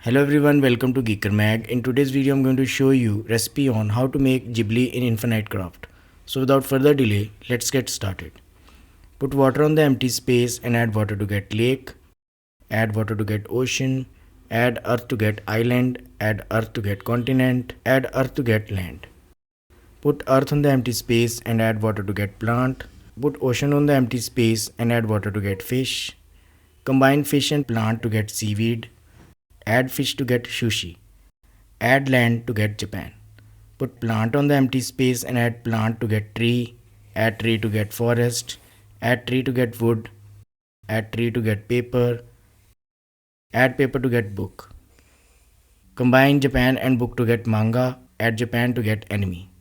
Hello everyone, welcome to geekermag. In today's video I'm going to show you recipe on how to make Ghibli in Infinite Craft. So without further delay, let's get started. Put water on the empty space and add water to get lake, add water to get ocean, add earth to get island, add earth to get continent, add earth to get land. Put earth on the empty space and add water to get plant. Put ocean on the empty space and add water to get fish. Combine fish and plant to get seaweed. Add fish to get sushi. Add land to get Japan. Put plant on the empty space and add plant to get tree. Add tree to get forest. Add tree to get wood. Add tree to get paper. Add paper to get book. Combine Japan and book to get manga. Add Japan to get enemy.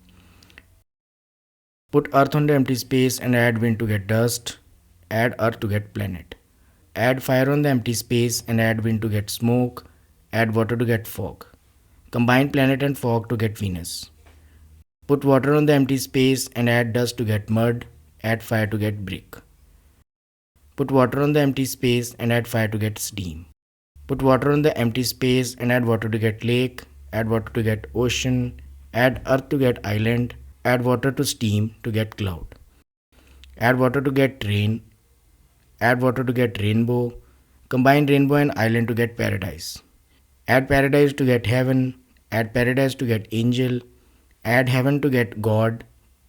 Put earth on the empty space and add wind to get dust. Add earth to get planet. Add fire on the empty space and add wind to get smoke. Add water to get fog. Combine planet and fog to get Venus. Put water on the empty space and add dust to get mud. Add fire to get brick. Put water on the empty space and add fire to get steam. Put water on the empty space and add water to get lake. Add water to get ocean. Add earth to get island. Add water to steam to get cloud. Add water to get rain. Add water to get rainbow. Combine rainbow and island to get paradise. Add paradise to get heaven. Add paradise to get angel. Add heaven to get God.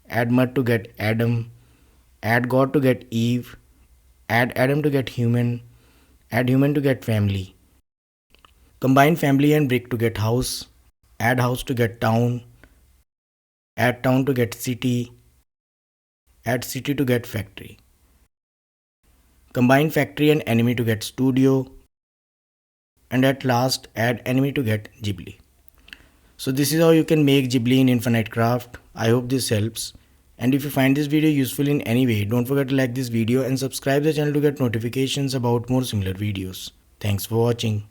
Add mud to get Adam. Add God to get Eve. Add Adam to get human. Add human to get family. Combine family and brick to get house. Add house to get town. Add town to get city. Add city to get factory. Combine factory and enemy to get studio. And at last add enemy to get Ghibli. So this is how you can make Ghibli in Infinite Craft. I hope this helps. And if you find this video useful in any way, don't forget to like this video and subscribe the channel to get notifications about more similar videos. Thanks for watching.